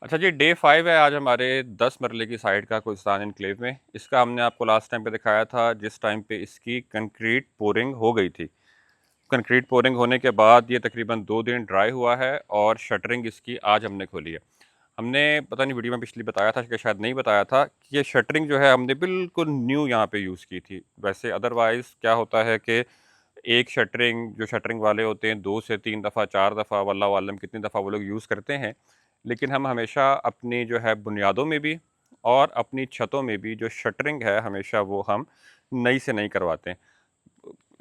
अच्छा जी, डे 5 है आज हमारे 10 मरले की साइट का कोहिस्तान एनक्लेव में। इसका हमने आपको लास्ट टाइम पे दिखाया था जिस टाइम पे इसकी कंक्रीट पोरिंग हो गई थी। कंक्रीट पोरिंग होने के बाद ये तकरीबन 2 दिन ड्राई हुआ है और शटरिंग इसकी आज हमने खोली है। हमने पता नहीं वीडियो में पिछली बताया था कि शायद नहीं बताया था कि ये शटरिंग जो है हमने बिल्कुल न्यू यहाँ पे यूज़ की थी। वैसे अदरवाइज़ क्या होता है कि एक शटरिंग जो शटरिंग वाले होते हैं 2 से 3 दफ़ा 4 दफ़ा वल्लाहु आलम कितनी दफ़ा वो लोग यूज़ करते हैं। लेकिन हम हमेशा अपनी जो है बुनियादों में भी और अपनी छतों में भी जो शटरिंग है हमेशा वो हम नई से नई करवाते हैं।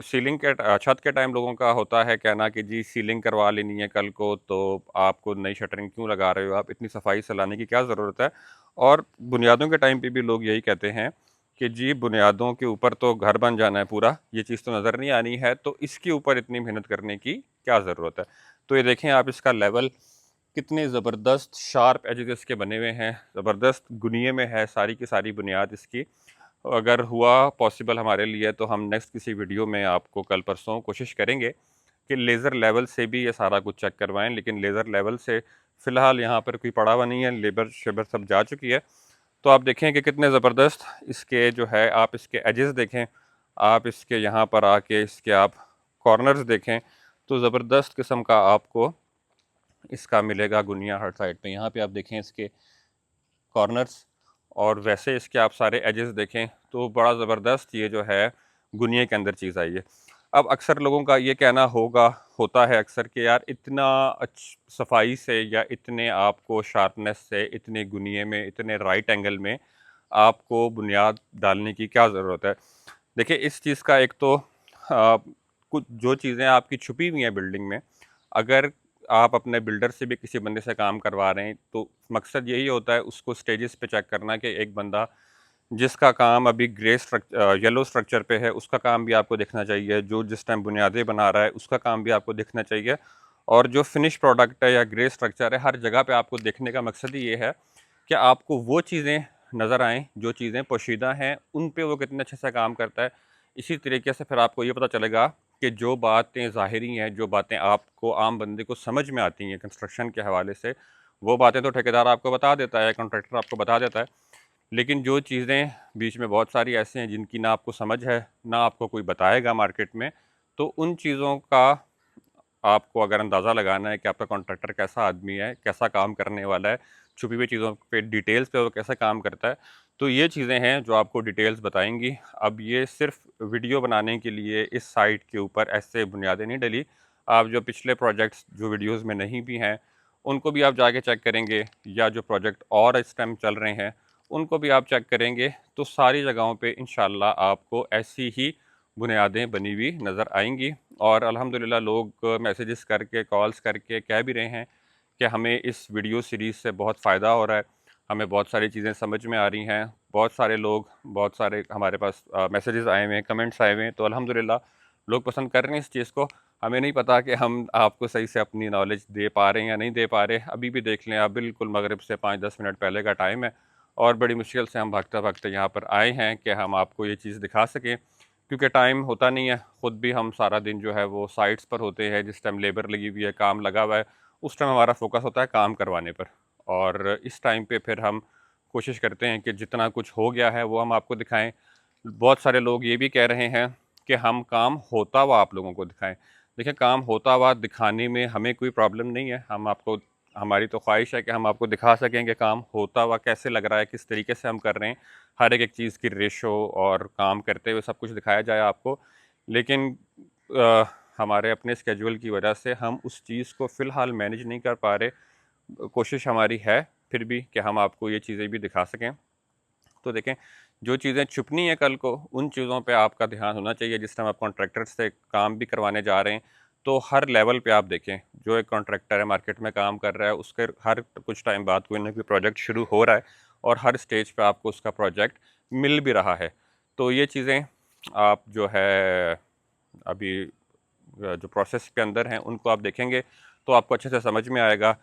सीलिंग के छत के टाइम लोगों का होता है कहना कि जी सीलिंग करवा लेनी है कल को, तो आपको नई शटरिंग क्यों लगा रहे हो आप, इतनी सफाई से लाने की क्या ज़रूरत है। और बुनियादों के टाइम पे भी लोग यही कहते हैं कि जी बुनियादों के ऊपर तो घर बन जाना है पूरा, ये चीज़ तो नज़र नहीं आनी है, तो इसके ऊपर इतनी मेहनत करने की क्या ज़रूरत है। तो ये देखें आप इसका लेवल कितने ज़बरदस्त शार्प एजेस इसके बने हुए हैं, ज़बरदस्त गुनिये में है सारी की सारी बुनियाद इसकी। अगर हुआ पॉसिबल हमारे लिए तो हम नेक्स्ट किसी वीडियो में आपको कल परसों कोशिश करेंगे कि लेज़र लेवल से भी ये सारा कुछ चेक करवाएं, लेकिन लेज़र लेवल से फ़िलहाल यहाँ पर कोई पड़ा हुआ नहीं है, लेबर शेबर सब जा चुकी है। तो आप देखें कि कितने ज़बरदस्त इसके जो है, आप इसके एजेस देखें, आप इसके यहाँ पर आके इसके आप कॉर्नर्स देखें, तो ज़बरदस्त किस्म का आपको इसका मिलेगा गुनिया हर साइड पे। यहाँ पे आप देखें इसके कॉर्नर्स और वैसे इसके आप सारे एजेस देखें तो बड़ा ज़बरदस्त ये जो है गुनिया के अंदर चीज़ आई है। अब अक्सर लोगों का ये कहना होता है अक्सर कि यार इतना सफाई से या इतने आपको शार्पनेस से इतने गुनिये में इतने राइट एंगल में आपको बुनियाद डालने की क्या ज़रूरत है। देखिए इस चीज़ का एक तो कुछ जो चीज़ें आपकी छुपी हुई हैं बिल्डिंग में, अगर आप अपने बिल्डर से भी किसी बंदे से काम करवा रहे हैं तो मकसद यही होता है उसको स्टेजेस पे चेक करना कि एक बंदा जिसका काम अभी येलो स्ट्रक्चर पे है उसका काम भी आपको देखना चाहिए, जो जिस टाइम बुनियादें बना रहा है उसका काम भी आपको देखना चाहिए, और जो फिनिश प्रोडक्ट है या ग्रे स्ट्रक्चर है हर जगह पे आपको देखने का मकसद ही ये है कि आपको वो चीज़ें नज़र आएँ जो चीज़ें पोशीदा हैं, उन पे वो कितने अच्छे से काम करता है। इसी तरीके से फिर आपको ये पता चलेगा कि जो बातें ज़ाहिरी हैं, जो बातें आपको आम बंदे को समझ में आती हैं कंस्ट्रक्शन के हवाले से, वो बातें तो ठेकेदार आपको बता देता है, कॉन्ट्रैक्टर आपको बता देता है। लेकिन जो चीज़ें बीच में बहुत सारी ऐसी हैं जिनकी ना आपको समझ है, ना आपको कोई बताएगा मार्केट में, तो उन चीज़ों का आपको अगर अंदाज़ा लगाना है कि आपका कॉन्ट्रैक्टर कैसा आदमी है, कैसा काम करने वाला है, छुपी हुई चीज़ों पे डिटेल्स पे वो कैसे काम करता है, तो ये चीज़ें हैं जो आपको डिटेल्स बताएँगी। अब ये सिर्फ़ वीडियो बनाने के लिए इस साइट के ऊपर ऐसे बुनियादें नहीं डली। आप जो पिछले प्रोजेक्ट्स जो वीडियोज़ में नहीं भी हैं, उनको भी आप जाके चेक करेंगे, या जो प्रोजेक्ट और इस टाइम चल रहे हैं, उनको भी आप चेक करेंगे, तो सारी जगहों पे इंशाल्लाह आपको ऐसी ही बुनियादें बनी हुई नज़र आएँगी। और अल्हम्दुलिल्लाह लोग मैसेजेस करके, कॉल्स करके कह भी रहे हैं कि हमें इस वीडियो सीरीज़ से बहुत फ़ायदा हो रहा है, हमें बहुत सारी चीज़ें समझ में आ रही हैं। बहुत सारे हमारे पास मैसेजेस आए हुए हैं, कमेंट्स आए हुए हैं, तो अल्हम्दुलिल्लाह लोग पसंद कर रहे हैं इस चीज़ को। हमें नहीं पता कि हम आपको सही से अपनी नॉलेज दे पा रहे हैं या नहीं दे पा रहे। अभी भी देख लें आप, बिल्कुल मगरिब से 5-10 मिनट पहले का टाइम है और बड़ी मुश्किल से हम भागते-भागते यहाँ पर आए हैं कि हम आपको ये चीज़ दिखा सकें, क्योंकि टाइम होता नहीं है। ख़ुद भी हम सारा दिन जो है वो साइट्स पर होते हैं, जिस टाइम लेबर लगी हुई है, काम लगा हुआ है, उस टाइम हमारा फ़ोकस होता है काम करवाने पर। और इस टाइम पे फिर हम कोशिश करते हैं कि जितना कुछ हो गया है वो हम आपको दिखाएँ। बहुत सारे लोग ये भी कह रहे हैं कि हम काम होता हुआ आप लोगों को दिखाएँ। देखिए काम होता हुआ दिखाने में हमें कोई प्रॉब्लम नहीं है, हम आपको हमारी तो ख्वाहिश है कि हम आपको दिखा सकें कि काम होता हुआ कैसे लग रहा है, किस तरीके से हम कर रहे हैं। हर एक चीज़ की रेशो और काम करते हुए सब कुछ दिखाया जाए आपको। लेकिन अ, हमारे अपने स्केड्यूल की वजह से हम उस चीज़ को फ़िलहाल मैनेज नहीं कर पा रहे। कोशिश हमारी है फिर भी कि हम आपको ये चीज़ें भी दिखा सकें। तो देखें, जो चीज़ें छुपनी है कल को, उन चीज़ों पे आपका ध्यान होना चाहिए। जिस टाइम आप कॉन्ट्रैक्टर से काम भी करवाने जा रहे हैं, तो हर लेवल पे आप देखें, जो एक कॉन्ट्रैक्टर है मार्केट में काम कर रहा है, उसके हर कुछ टाइम बाद कोई ना कोई प्रोजेक्ट शुरू हो रहा है और हर स्टेज पे आपको उसका प्रोजेक्ट मिल भी रहा है। तो ये चीज़ें आप जो है अभी जो प्रोसेस के अंदर हैं, उनको आप देखेंगे तो आपको अच्छे से समझ में आएगा।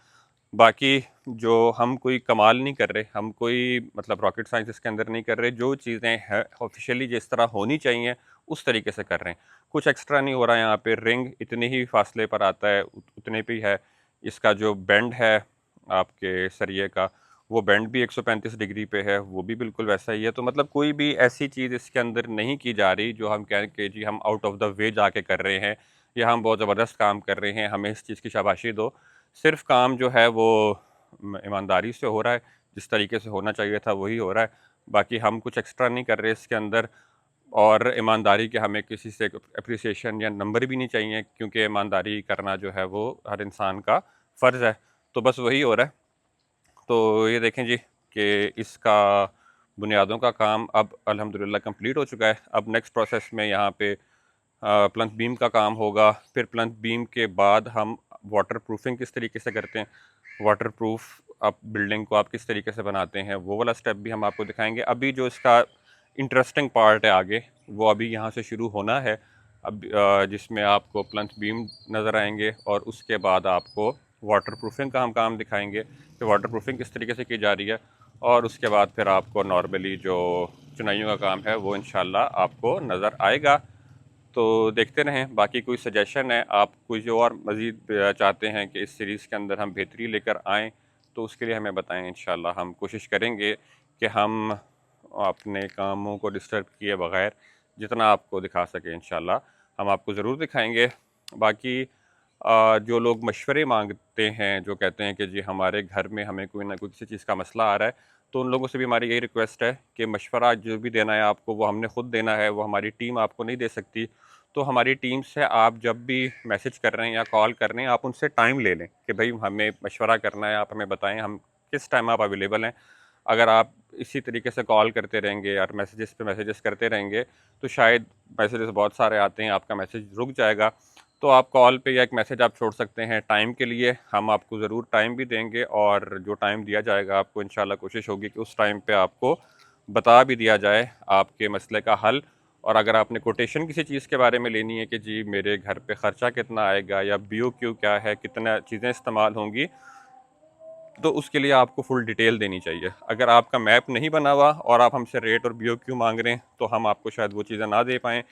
बाकी जो हम कोई कमाल नहीं कर रहे, हम कोई मतलब रॉकेट साइंस इसके अंदर नहीं कर रहे, जो चीज़ें हैं ऑफिशियली जिस तरह होनी चाहिए उस तरीके से कर रहे हैं। कुछ एक्स्ट्रा नहीं हो रहा है। यहाँ पे रिंग इतने ही फासले पर आता है, उतने पे ही है। इसका जो बेंड है आपके सरिये का, वो बेंड भी 135 डिग्री पे है, वो भी बिल्कुल वैसा ही है। तो मतलब कोई भी ऐसी चीज़ इसके अंदर नहीं की जा रही जो हम कहें कि जी हम आउट ऑफ द वे जाके कर रहे हैं या हम बहुत ज़बरदस्त काम कर रहे हैं, हमें इस चीज़ की शाबाशी दो। सिर्फ़ काम जो है वो ईमानदारी से हो रहा है, जिस तरीके से होना चाहिए था वही हो रहा है। बाकी हम कुछ एक्स्ट्रा नहीं कर रहे इसके अंदर, और ईमानदारी के हमें किसी से एप्रिसिएशन या नंबर भी नहीं चाहिए, क्योंकि ईमानदारी करना जो है वो हर इंसान का फ़र्ज़ है। तो बस वही हो रहा है। तो ये देखें जी कि इसका बुनियादों का काम अब अल्हम्दुलिल्लाह कंप्लीट हो चुका है। अब नेक्स्ट प्रोसेस में यहाँ पे प्लंथ बीम का काम होगा। फिर प्लंथ बीम के बाद हम वाटर प्रूफिंग किस तरीके से करते हैं, वाटर प्रूफ आप बिल्डिंग को आप किस तरीके से बनाते हैं, वो वाला स्टेप भी हम आपको दिखाएंगे। अभी जो इसका इंटरेस्टिंग पार्ट है आगे, वो अभी यहाँ से शुरू होना है। अब जिसमें आपको प्लंथ बीम नज़र आएंगे और उसके बाद आपको वाटर प्रूफिंग का हम काम दिखाएंगे कि वाटर प्रूफिंग किस तरीके से की जा रही है, और उसके बाद फिर आपको नॉर्मली जो चुनाइयों का काम है वो इंशाल्लाह आपको नज़र आएगा। तो देखते रहें। बाकी कोई सजेशन है, आप कोई जो और मज़ीद चाहते हैं कि इस सीरीज़ के अंदर हम बेहतरी लेकर आएँ, तो उसके लिए हमें बताएं। इंशाल्लाह हम कोशिश करेंगे कि हम अपने कामों को डिस्टर्ब किए बगैर जितना आपको दिखा सकें, इंशाल्लाह हम आपको ज़रूर दिखाएंगे। बाकी जो लोग मशवरे मांगते हैं, जो कहते हैं कि जी हमारे घर में हमें कोई ना कोई किसी चीज़ का मसला आ रहा है, तो उन लोगों से भी हमारी यही रिक्वेस्ट है कि मशवरा जो भी देना है आपको, वो हमने ख़ुद देना है, वो हमारी टीम आपको नहीं दे सकती। तो हमारी टीम से आप जब भी मैसेज कर रहे हैं या कॉल कर रहे हैं, आप उनसे टाइम ले लें कि भाई हमें मशवरा करना है, आप हमें बताएं हम किस टाइम आप अवेलेबल हैं। अगर आप इसी तरीके से कॉल करते रहेंगे और मैसेजेस पे मैसेजेस करते रहेंगे, तो शायद मैसेजेस बहुत सारे आते हैं, आपका मैसेज रुक जाएगा। तो आप कॉल पे या एक मैसेज आप छोड़ सकते हैं टाइम के लिए, हम आपको ज़रूर टाइम भी देंगे, और जो टाइम दिया जाएगा आपको इंशाल्लाह कोशिश होगी कि उस टाइम पे आपको बता भी दिया जाए आपके मसले का हल। और अगर आपने कोटेशन किसी चीज़ के बारे में लेनी है कि जी मेरे घर पे ख़र्चा कितना आएगा या BOQ क्या है, कितना चीज़ें इस्तेमाल होंगी, तो उसके लिए आपको फुल डिटेल देनी चाहिए। अगर आपका मैप नहीं बना हुआ और आप हमसे रेट और BOQ मांग रहे हैं, तो हम आपको शायद वो चीज़ें ना दे पाएँ,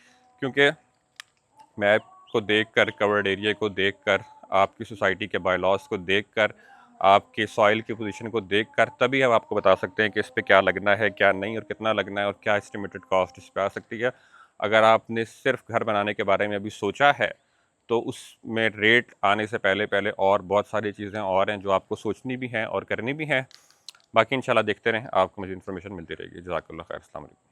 क्योंकि मैप को देखकर, कवर्ड एरिया को देखकर, आपकी सोसाइटी के बायलॉज को देखकर, आपके सॉइल की पोजीशन को देखकर, तभी हम आपको बता सकते हैं कि इस पे क्या लगना है, क्या नहीं, और कितना लगना है, और क्या एस्टिमेटेड कॉस्ट इस पे आ सकती है। अगर आपने सिर्फ घर बनाने के बारे में अभी सोचा है, तो उसमें रेट आने से पहले पहले और बहुत सारी चीज़ें और हैं जो आपको सोचनी भी हैं और करनी भी हैं। बाकी इंशाल्लाह देखते रहें, आपको मुझे इन्फॉर्मेशन मिलती रहेगी। जज़ाकल्लाह खैर। अस्सलाम वालेकुम।